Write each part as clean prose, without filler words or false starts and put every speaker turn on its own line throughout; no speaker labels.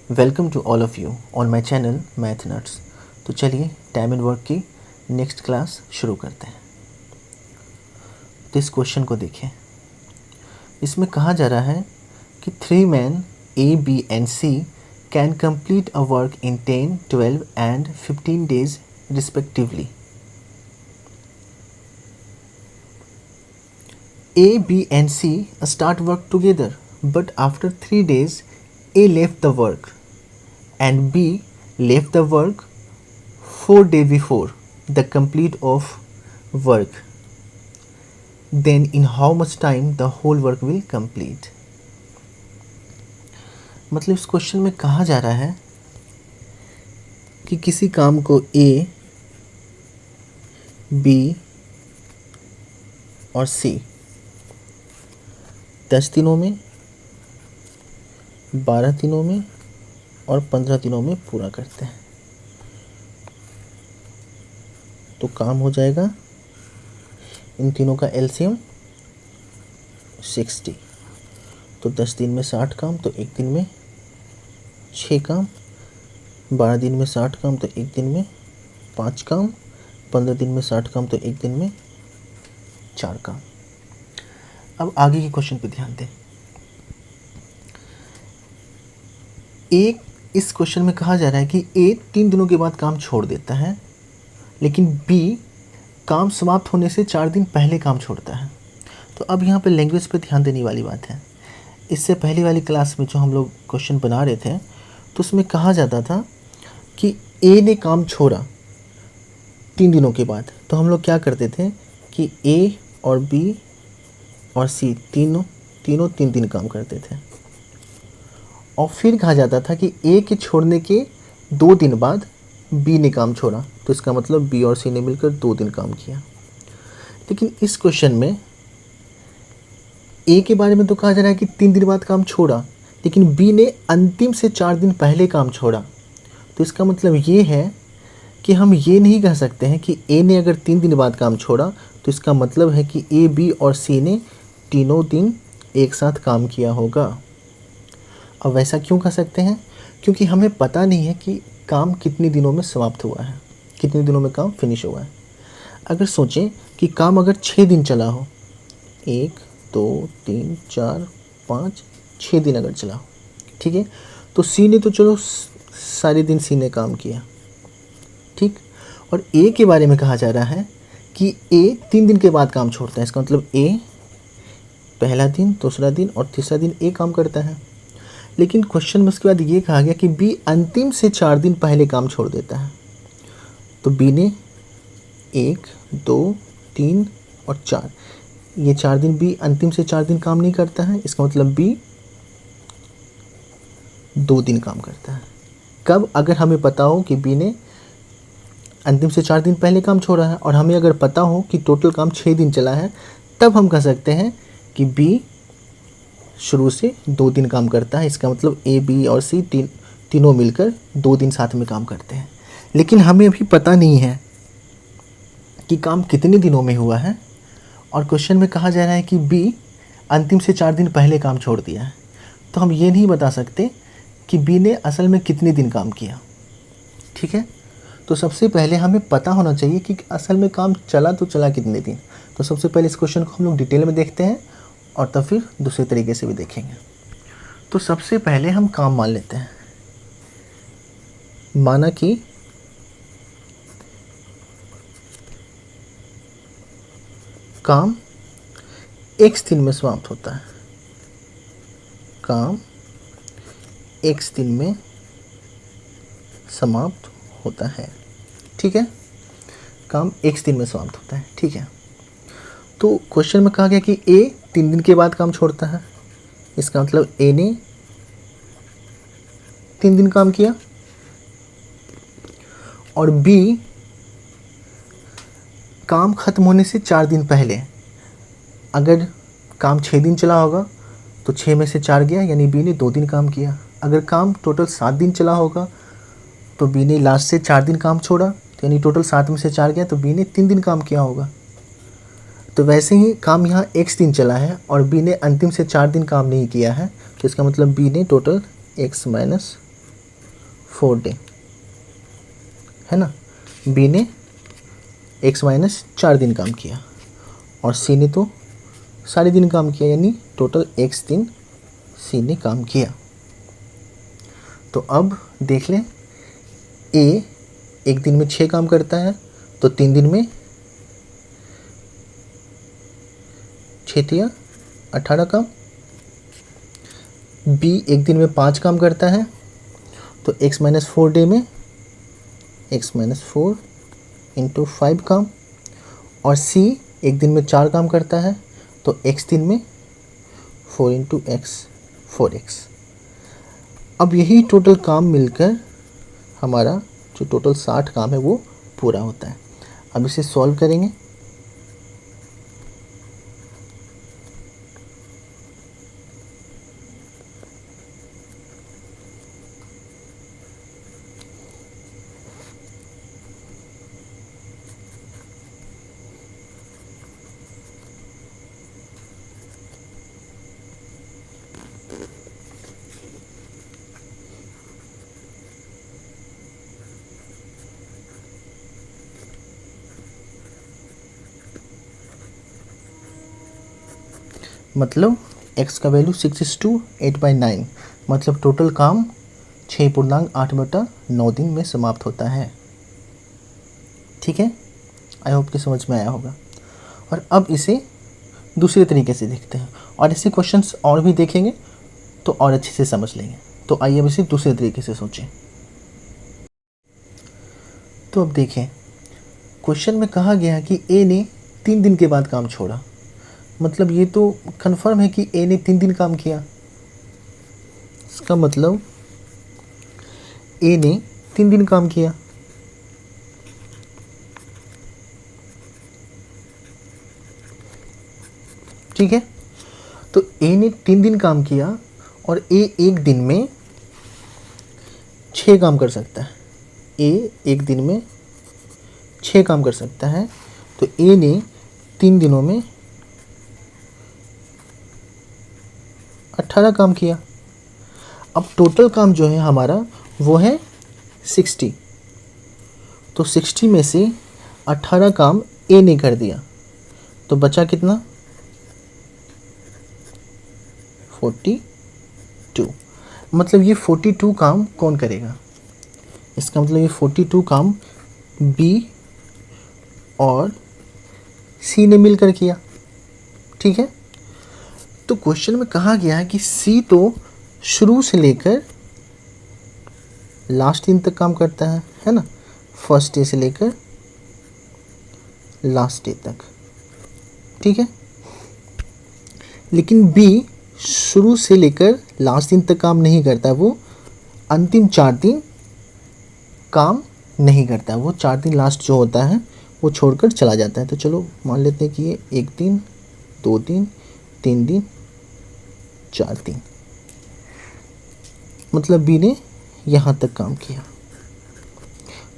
Welcome to all of you on my channel Math Nuts. तो चलिए time and work की next class शुरू करते हैं। तो इस क्वेश्चन को देखें। इसमें कहा जा रहा है कि 3 men A, B and C can complete a work in 10, 12 and 15 days respectively. A, B and C start work together, but after 3 days A left the work and B left the work 4 days before the complete of work. Then in how much time the whole work will complete? मतलब इस question में कहा जा रहा है कि किसी काम को A, B और C 10 दिनों में, 12 दिनों में और 15 दिनों में पूरा करते हैं। तो काम हो जाएगा इन तीनों का एलसीएम 60। तो 10 दिन में 60 काम, तो एक दिन में 6 काम, 12 दिन में 60 काम, तो एक दिन में 5 काम, 15 दिन में 60 काम, तो एक दिन में 4 काम। अब आगे के क्वेश्चन पे ध्यान दें। एक इस क्वेश्चन में कहा जा रहा है कि ए 3 दिनों के बाद काम छोड़ देता है, लेकिन बी काम समाप्त होने से 4 दिन पहले काम छोड़ता है। तो अब यहाँ पे लैंग्वेज पे ध्यान देने वाली बात है। इससे पहले वाली क्लास में जो हम लोग क्वेश्चन बना रहे थे, तो उसमें कहा जाता था कि ए ने काम छोड़ा 3 दिनों के बाद, तो हम लोग क्या करते थे कि ए और बी और सी तीनों 3 दिन काम करते थे। और फिर कहा जाता था कि ए के छोड़ने के 2 दिन बाद बी ने काम छोड़ा, तो इसका मतलब बी और सी ने मिलकर 2 दिन काम किया। लेकिन इस क्वेश्चन में ए के बारे में तो कहा जा रहा है कि 3 दिन बाद काम छोड़ा, लेकिन बी ने अंतिम से 4 दिन पहले काम छोड़ा। तो इसका मतलब ये है कि हम ये नहीं कह सकते हैं कि ए ने अगर 3 दिन बाद काम छोड़ा तो इसका मतलब है कि ए, बी और सी ने तीनों दिन एक साथ काम किया होगा। अब वैसा क्यों कह सकते हैं? क्योंकि हमें पता नहीं है कि काम कितने दिनों में समाप्त हुआ है, कितने दिनों में काम फिनिश हुआ है। अगर सोचें कि काम अगर 6 दिन चला हो, 1, 2, 3, 4, 5, 6 दिन अगर चला हो, ठीक है, तो सी ने तो चलो सारे दिन सी ने काम किया, ठीक। और ए के बारे में कहा जा रहा है कि ए 3 दिन के बाद काम छोड़ता है। इसका मतलब ए पहला दिन, दूसरा दिन और तीसरा दिन ए काम करता है। लेकिन क्वेश्चन में उसके बाद ये कहा गया कि बी अंतिम से 4 दिन पहले काम छोड़ देता है। तो बी ने 1, 2, 3 और 4, ये 4 दिन बी अंतिम से 4 दिन काम नहीं करता है। इसका मतलब बी 2 दिन काम करता है। कब? अगर हमें पता हो कि बी ने अंतिम से 4 दिन पहले काम छोड़ा है और हमें अगर पता हो कि टोटल काम 6 दिन चला है, तब हम कह सकते हैं कि बी शुरू से 2 दिन काम करता है। इसका मतलब ए, बी और सी तीनों मिलकर 2 दिन साथ में काम करते हैं। लेकिन हमें अभी पता नहीं है कि काम कितने दिनों में हुआ है, और क्वेश्चन में कहा जा रहा है कि बी अंतिम से 4 दिन पहले काम छोड़ दिया है। तो हम ये नहीं बता सकते कि बी ने असल में कितने दिन काम किया, ठीक है। तो सबसे पहले हमें पता होना चाहिए कि असल में काम चला तो चला कितने दिन। तो सबसे पहले इस क्वेश्चन को हम लोग डिटेल में देखते हैं और तब फिर दूसरे तरीके से भी देखेंगे। तो सबसे पहले हम काम मान लेते हैं। माना कि काम x दिन में समाप्त होता है। काम x दिन में समाप्त होता है, ठीक है। काम x दिन में समाप्त होता है, ठीक है। तो क्वेश्चन में कहा गया कि ए 3 दिन के बाद काम छोड़ता है। इसका मतलब ए ने 3 दिन काम किया और बी काम खत्म होने से 4 दिन पहले, अगर काम 6 दिन चला होगा तो 6 में से 4 गया, यानी बी ने 2 दिन काम किया। अगर काम टोटल 7 दिन चला होगा तो बी ने लास्ट से 4 दिन काम छोड़ा, तो यानी टोटल 7 में से 4 गया, तो बी ने 3 दिन काम किया होगा। तो वैसे ही काम यहाँ x दिन चला है और बी ने अंतिम से 4 दिन काम नहीं किया है, तो इसका मतलब बी ने टोटल x - 4 डे, है ना। बी ने x माइनस 4 दिन काम किया और सी ने तो सारे दिन काम किया, यानी टोटल x दिन सी ने काम किया। तो अब देख लें, ए एक दिन में 6 काम करता है, तो 3 दिन में 6 या 18 काम। बी एक दिन में 5 काम करता है, तो x माइनस 4 डे में x माइनस 4 इंटू 5 काम। और सी एक दिन में 4 काम करता है, तो x दिन में 4 इंटू एक्स 4x। अब यही टोटल काम मिलकर हमारा जो टोटल 60 काम है वो पूरा होता है। अब इसे सॉल्व करेंगे। मतलब x का वैल्यू 6:8/9, मतलब टोटल काम 6.8/9 दिन में समाप्त होता है। ठीक है, आई होप कि समझ में आया होगा। और अब इसे दूसरे तरीके से देखते हैं, और ऐसे क्वेश्चंस और भी देखेंगे तो और अच्छे से समझ लेंगे। तो आइए अब इसे दूसरे तरीके से सोचें। तो अब देखें, क्वेश्चन में कहा गया कि ए ने 3 दिन के बाद काम छोड़ा, मतलब ये तो कन्फर्म है कि ए ने 3 दिन काम किया। इसका मतलब ए ने 3 दिन काम किया। ठीक है, तो ए ने 3 दिन काम किया और ए एक दिन में 6 काम कर सकता है। ए एक दिन में 6 काम कर सकता है, तो ए ने 3 दिनों में 18 काम किया। अब टोटल काम जो है हमारा वो है 60, तो 60 में से 18 काम ए ने कर दिया, तो बचा कितना 42। मतलब ये 42 काम कौन करेगा? इसका मतलब ये 42 काम बी और सी ने मिलकर किया। ठीक है, तो क्वेश्चन में कहा गया है कि सी तो शुरू से लेकर लास्ट दिन तक काम करता है ना, फर्स्ट डे से लेकर लास्ट डे तक। ठीक है, लेकिन बी शुरू से लेकर लास्ट दिन तक काम नहीं करता, वो अंतिम 4 दिन काम नहीं करता, वो 4 दिन लास्ट जो होता है वो छोड़कर चला जाता है। तो चलो मान लेते हैं कि ये 1 दिन 2 दिन 3 दिन 4 दिन, मतलब बी ने यहाँ तक काम किया।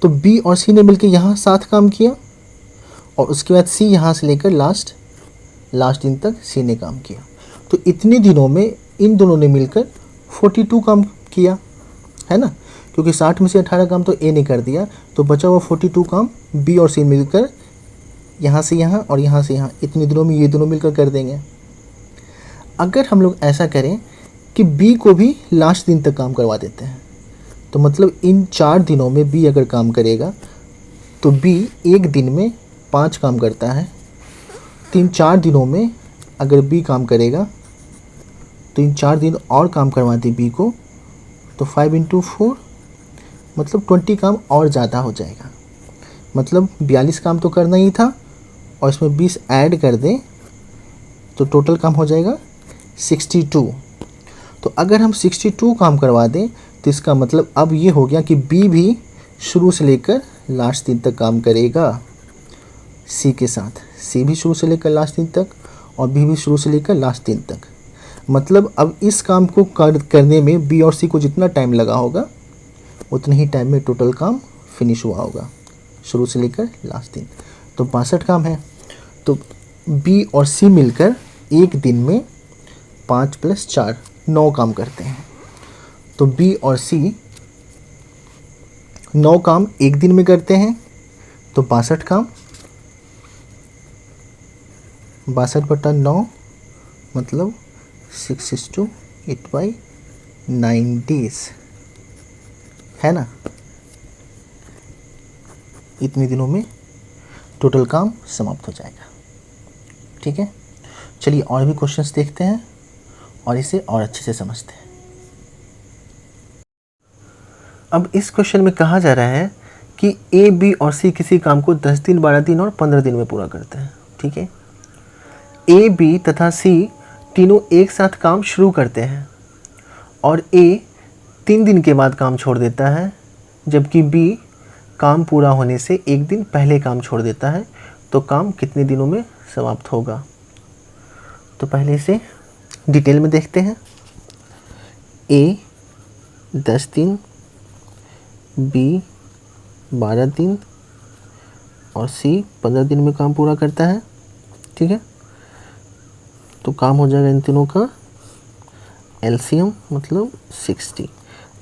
तो बी और सी ने मिलकर यहाँ 7 काम किया और उसके बाद सी यहाँ से लेकर लास्ट दिन तक सी ने काम किया। तो इतने दिनों में इन दोनों ने मिलकर 42 काम किया, है ना, क्योंकि 60 में से 18 काम तो ए ने कर दिया, तो बचा हुआ 42 काम बी और सी मिलकर यहाँ से यहाँ और यहाँ से यहाँ, इतने दिनों में ये दोनों मिलकर कर देंगे। अगर हम लोग ऐसा करें कि बी को भी लास्ट दिन तक काम करवा देते हैं, तो मतलब इन 4 दिनों में बी अगर काम करेगा तो बी एक दिन में 5 काम करता है। 3-4 दिनों में अगर बी काम करेगा तो इन 4 दिन और काम करवाते बी को, तो 5 इंटू 4 मतलब 20 काम और ज़्यादा हो जाएगा। मतलब 42 काम तो करना ही था और इसमें 20 ऐड कर दें तो टोटल काम हो जाएगा 62। तो अगर हम 62 काम करवा दें तो इसका मतलब अब ये हो गया कि बी भी शुरू से लेकर लास्ट दिन तक काम करेगा सी के साथ। सी भी शुरू से लेकर लास्ट दिन तक और बी भी शुरू से लेकर लास्ट दिन तक। मतलब अब इस काम को करने में बी और सी को जितना टाइम लगा होगा उतने ही टाइम में टोटल काम फिनिश हुआ होगा शुरू से लेकर लास्ट दिन। तो 62 काम है, तो बी और सी मिलकर एक दिन में 5 + 4 9 काम करते हैं। तो बी और सी 9 काम एक दिन में करते हैं तो 62 काम, 62/9 मतलब 6:8/9 डेज, है ना। इतने दिनों में टोटल काम समाप्त हो जाएगा। ठीक है, चलिए और भी क्वेश्चंस देखते हैं और इसे और अच्छे से समझते हैं। अब इस क्वेश्चन में कहा जा रहा है कि ए, बी और सी किसी काम को 10 दिन, 12 दिन और 15 दिन में पूरा करते हैं। ठीक है, ए, बी तथा सी तीनों एक साथ काम शुरू करते हैं और ए 3 दिन के बाद काम छोड़ देता है, जबकि बी काम पूरा होने से एक दिन पहले काम छोड़ देता है। तो काम कितने दिनों में समाप्त होगा? तो पहले इसे डिटेल में देखते हैं। ए 10 दिन, बी 12 दिन और सी 15 दिन में काम पूरा करता है। ठीक है, तो काम हो जाएगा इन तीनों का एलसीएम मतलब 60।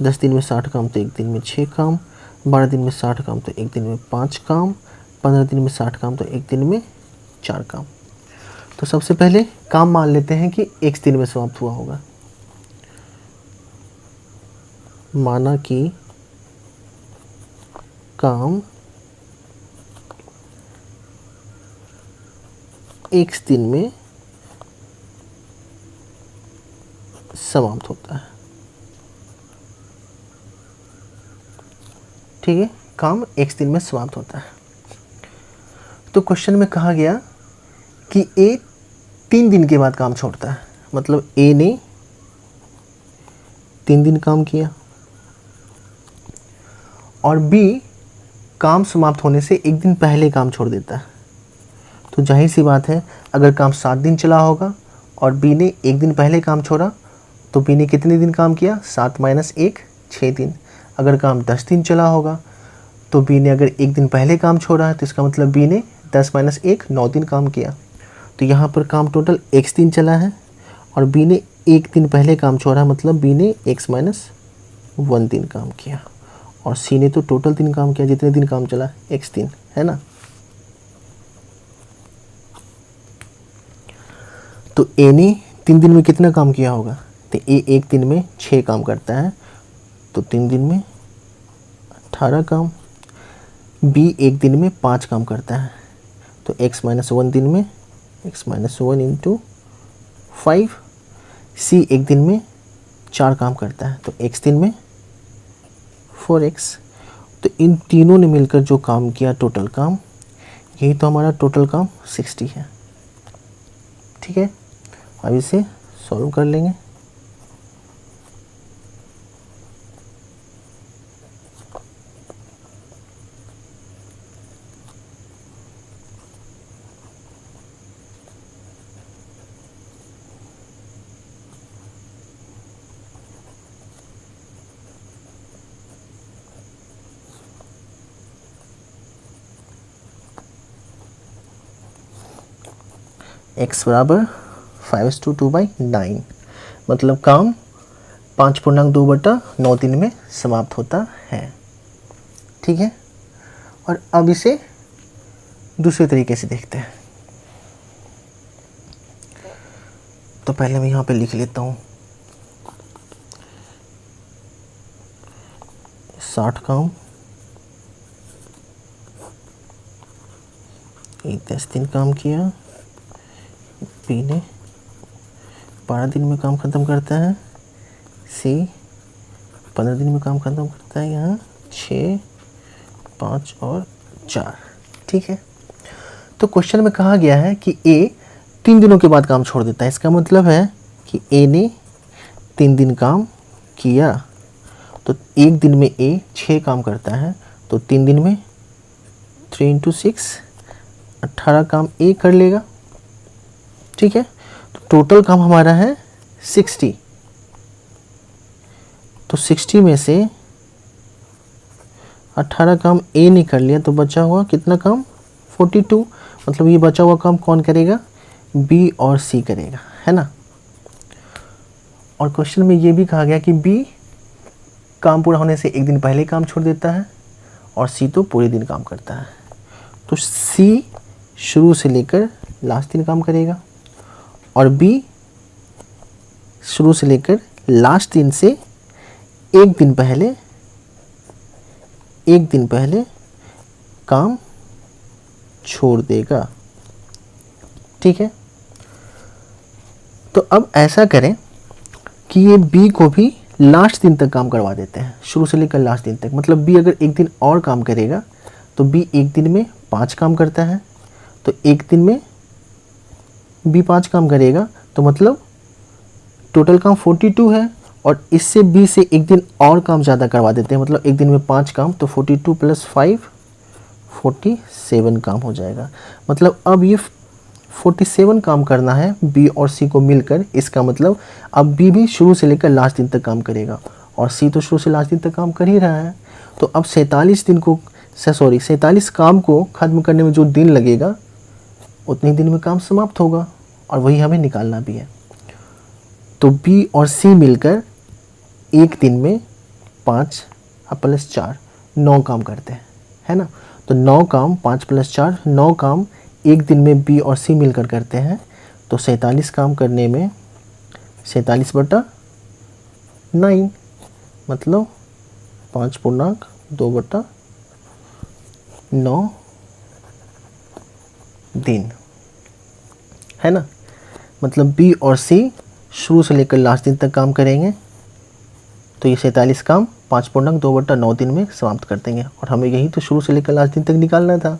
10 दिन में 60 काम तो एक दिन में 6 काम, 12 दिन में 60 काम तो एक दिन में 5 काम, 15 दिन में 60 काम तो एक दिन में 4 काम। तो सबसे पहले काम मान लेते हैं कि एक दिन में समाप्त हुआ होगा। माना कि काम एक दिन में समाप्त होता है। ठीक है, काम एक दिन में समाप्त होता है। तो क्वेश्चन में कहा गया कि ए 3 दिन के बाद काम छोड़ता है, मतलब ए ने 3 दिन काम किया और बी काम समाप्त होने से एक दिन पहले काम छोड़ देता है। तो जाहिर सी बात है, अगर काम 7 दिन चला होगा और बी ने एक दिन पहले काम छोड़ा तो बी ने कितने दिन काम किया? 7 - 1 6 दिन। अगर काम 10 दिन चला होगा तो बी ने अगर एक दिन पहले काम छोड़ा है तो इसका मतलब बी ने 10 - 1 9 दिन काम किया। तो यहाँ पर काम टोटल x दिन चला है और बी ने एक दिन पहले काम छोड़ा, मतलब बी ने x - 1 दिन काम किया और सी ने तो टोटल दिन काम किया, जितने दिन काम चला x दिन, है ना। तो ए ने 3 दिन में कितना काम किया होगा? तो ए एक दिन में 6 काम करता है, तो 3 दिन में 18 काम। बी एक दिन में 5 काम करता है, तो x - 1 दिन में x - 1 इंटू 5। सी एक दिन में 4 काम करता है, तो x दिन में 4x। तो इन तीनों ने मिलकर जो काम किया टोटल काम, यही तो हमारा टोटल काम 60 है। ठीक है, अब इसे सॉल्व कर लेंगे। x बराबर 5/2/9, मतलब काम 5.2/9 दिन में समाप्त होता है। ठीक है, और अब इसे दूसरे तरीके से देखते हैं। तो पहले मैं यहाँ पे लिख लेता हूँ 60 काम, एक 10 दिन काम किया, बी ने 12 दिन में काम ख़त्म करता है, सी 15 दिन में काम ख़त्म करता है, यहाँ 6, 5 और 4। ठीक है, तो क्वेश्चन में कहा गया है कि ए 3 दिनों के बाद काम छोड़ देता है। इसका मतलब है कि ए ने 3 दिन काम किया, तो एक दिन में ए 6 काम करता है, तो 3 दिन में 3 × 6 18 काम ए कर लेगा। ठीक है, तो टोटल काम हमारा है 60। तो 60 में से 18 काम ए ने कर लिया, तो बचा हुआ कितना काम? 42। मतलब ये बचा हुआ काम कौन करेगा? बी और सी करेगा, है ना। और क्वेश्चन में ये भी कहा गया कि बी काम पूरा होने से एक दिन पहले काम छोड़ देता है, और सी तो पूरे दिन काम करता है। तो सी शुरू से लेकर लास्ट दिन काम करेगा और बी शुरू से लेकर लास्ट दिन से एक दिन पहले काम छोड़ देगा। ठीक है, तो अब ऐसा करें कि ये बी को भी लास्ट दिन तक काम करवा देते हैं, शुरू से लेकर लास्ट दिन तक। मतलब बी अगर एक दिन और काम करेगा तो बी एक दिन में 5 काम करता है, तो एक दिन में बी 5 काम करेगा, तो मतलब टोटल काम 42 है। और इससे बी से एक दिन और काम ज़्यादा करवा देते हैं, मतलब एक दिन में 5 काम, तो 42 + 5 47 काम हो जाएगा। मतलब अब ये 47 काम करना है बी और सी को मिलकर। इसका मतलब अब बी भी शुरू से लेकर लास्ट दिन तक काम करेगा और सी तो शुरू से लास्ट दिन तक काम कर ही रहा है। तो अब 47 काम को ख़त्म करने में जो दिन लगेगा उतने दिन में काम समाप्त होगा और वही हमें निकालना भी है। तो बी और सी मिलकर एक दिन में 5 + 4 9 काम करते हैं, है ना। तो 9 काम 5 + 4 9 काम एक दिन में बी और सी मिलकर करते हैं। तो 47 काम करने में 47/9 मतलब 5/2/9 दिन, है ना। मतलब बी और सी शुरू से लेकर लास्ट दिन तक काम करेंगे, तो ये 47 काम 5/2/9 दिन में समाप्त कर देंगे। और हमें यही तो शुरू से लेकर लास्ट दिन तक निकालना था।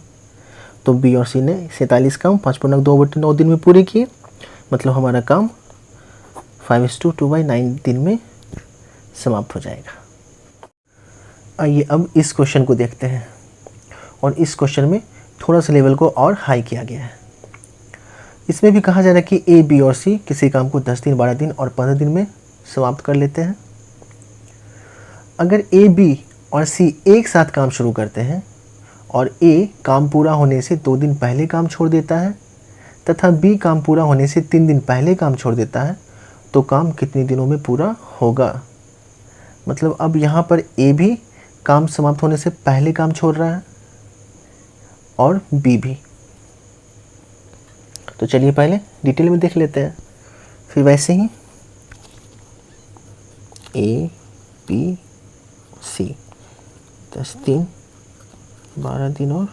तो बी और सी ने 47 काम 5/2/9 दिन में पूरे किए, मतलब हमारा काम 5:2/9 दिन में समाप्त हो जाएगा। आइए अब इस क्वेश्चन को देखते हैं। और इस क्वेश्चन में थोड़ा सा लेवल को और हाई किया गया है। इसमें भी कहा जा रहा है कि ए, बी और सी किसी काम को 10 दिन, 12 दिन और 15 दिन में समाप्त कर लेते हैं। अगर ए, बी और सी एक साथ काम शुरू करते हैं और ए काम पूरा होने से 2 दिन पहले काम छोड़ देता है तथा बी काम पूरा होने से 3 दिन पहले काम छोड़ देता है, तो काम कितने दिनों में पूरा होगा। मतलब अब यहाँ पर ए भी काम समाप्त होने से पहले काम छोड़ रहा है और बी भी। तो चलिए पहले डिटेल में देख लेते हैं, फिर वैसे ही ए, बी, सी 10 दिन, 12 दिन और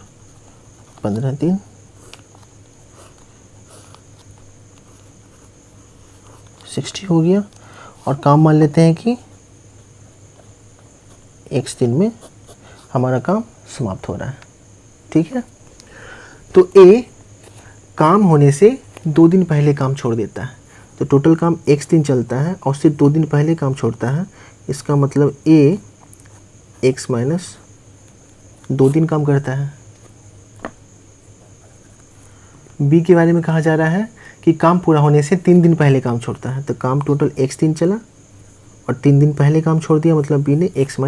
15 दिन, 60 हो गया। और काम मान लेते हैं कि x दिन में हमारा काम समाप्त हो रहा है। ठीक है, तो ए काम होने से 2 दिन पहले काम छोड़ देता है, तो टोटल काम x दिन चलता है और उससे 2 दिन पहले काम छोड़ता है। इसका मतलब ए x - 2 दिन काम करता है। बी के बारे में कहा जा रहा है कि काम पूरा होने से 3 दिन पहले काम छोड़ता है, तो काम टोटल x दिन चला और 3 दिन पहले काम छोड़ दिया, मतलब बी ने x -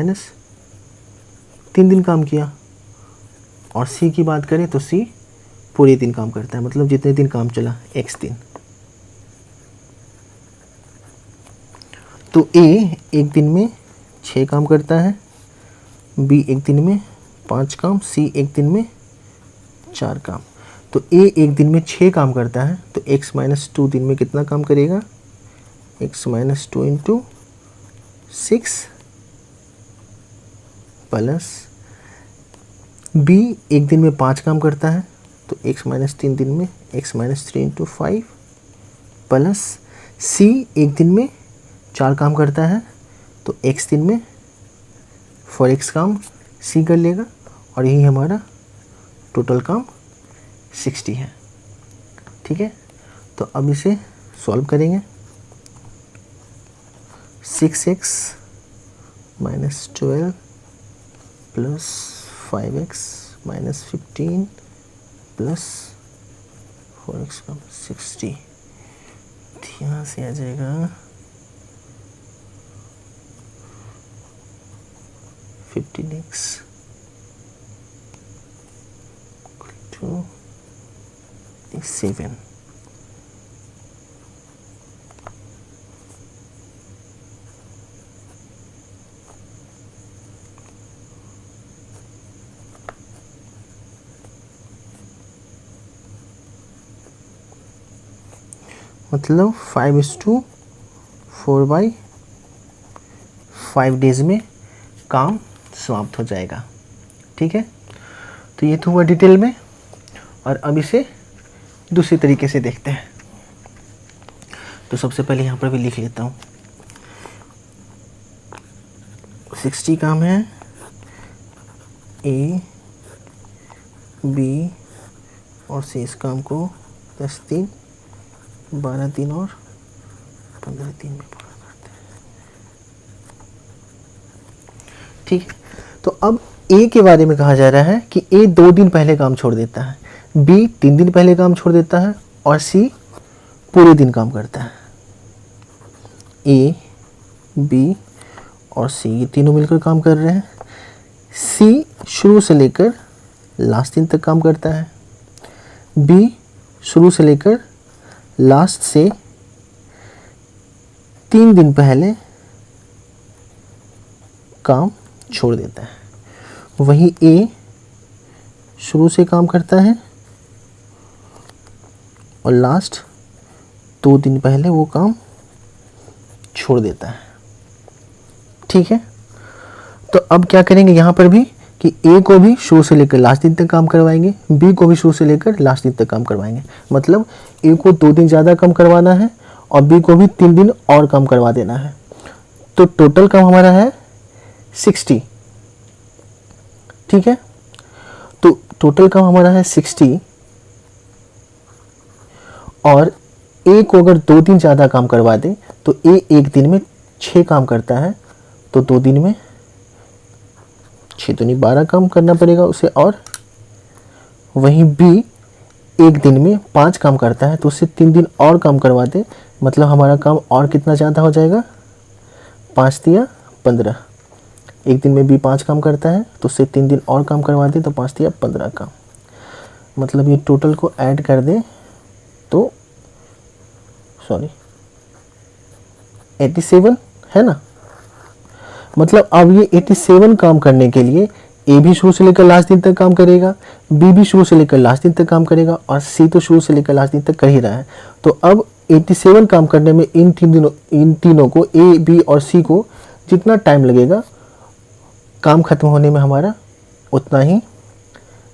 3 दिन काम किया। और सी की बात करें तो सी पूरे दिन काम करता है, मतलब जितने दिन काम चला x दिन। तो ए एक दिन में 6 काम करता है, बी एक दिन में 5 काम, सी एक दिन में 4 काम। तो ए एक दिन में 6 काम करता है, तो x - 2 दिन में कितना काम करेगा, x - 2 × 6 प्लस बी एक दिन में 5 काम करता है, तो x - 3 दिन में x - 3 × 5 प्लस सी एक दिन में 4 काम करता है, तो x दिन में 4x काम सी कर लेगा और यही हमारा टोटल काम 60 है। ठीक है, तो अब इसे सॉल्व करेंगे। 6x - 12 plus 5x - 15 plus 4x कम 60, यहाँ से आ जाएगा 15x to 7। मतलब 5:4/5 डेज़ में काम समाप्त हो जाएगा। ठीक है, तो ये तो हुआ डिटेल में। और अब इसे दूसरी तरीके से देखते हैं। तो सबसे पहले यहाँ पर भी लिख लेता हूँ, 60 काम है, ए बी और सी इस काम को 10 दिन 12 दिन और 15 दिन में पूरा करते हैं। ठीक है, तो अब ए के बारे में कहा जा रहा है कि ए 2 दिन पहले काम छोड़ देता है, बी 3 दिन पहले काम छोड़ देता है और सी पूरे दिन काम करता है। ए बी और सी ये तीनों मिलकर काम कर रहे हैं। सी शुरू से लेकर लास्ट दिन तक काम करता है, बी शुरू से लेकर लास्ट से 3 दिन पहले काम छोड़ देता है। वहीं ए शुरू से काम करता है और लास्ट 2 दिन पहले वो काम छोड़ देता है। ठीक है, तो अब क्या करेंगे यहाँ पर भी कि ए को भी शुरू से लेकर लास्ट दिन तक काम करवाएंगे, बी को भी शुरू से लेकर लास्ट दिन तक काम करवाएंगे। मतलब ए को 2 दिन ज़्यादा काम करवाना है और बी को भी 3 दिन और काम करवा देना है। तो टोटल काम हमारा है 60। ठीक है, तो टोटल काम हमारा है 60 और ए को अगर 2 दिन ज़्यादा काम करवा दे तो ए 1 दिन में 6 काम करता है, तो 2 दिन में 6 तो नहीं 12 काम करना पड़ेगा उसे। और वहीं बी 1 दिन में 5 काम करता है, तो उससे 3 दिन और काम करवा दे, मतलब हमारा काम और कितना ज़्यादा हो जाएगा, 5 दिया 15। 1 दिन में बी 5 काम करता है तो उससे 3 दिन और काम करवा दे, तो 5 दिया 15 काम। मतलब ये टोटल को ऐड कर दे तो 87 है ना। मतलब अब ये 87 काम करने के लिए ए भी शुरू से लेकर लास्ट दिन तक काम करेगा, बी भी शुरू से लेकर लास्ट दिन तक काम करेगा और सी तो शुरू से लेकर लास्ट दिन तक कर ही रहा है। तो अब 87 काम करने में इन तीनों को, ए बी और सी को जितना टाइम लगेगा काम खत्म होने में, हमारा उतना ही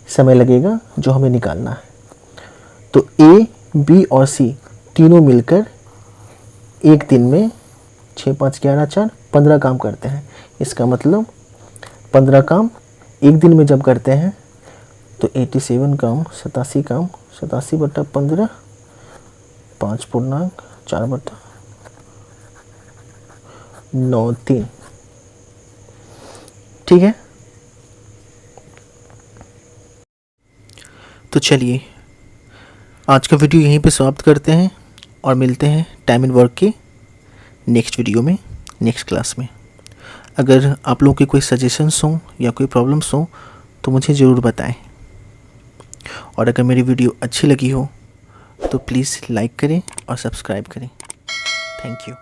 समय लगेगा जो हमें निकालना है। तो ए बी और सी तीनों मिलकर 1 दिन में 6 5 11 4 15 काम करते हैं। इसका मतलब 15 काम 1 दिन में जब करते हैं तो 87 काम 87 काम 87/15 5/4/9 ठीक है। तो चलिए आज का वीडियो यहीं पे समाप्त करते हैं और मिलते हैं टाइम एंड वर्क के नेक्स्ट वीडियो में, नेक्स्ट क्लास में। अगर आप लोगों के कोई सजेशंस हों या कोई प्रॉब्लम्स हों तो मुझे ज़रूर बताएं। और अगर मेरी वीडियो अच्छी लगी हो तो प्लीज़ लाइक करें और सब्सक्राइब करें। Thank you.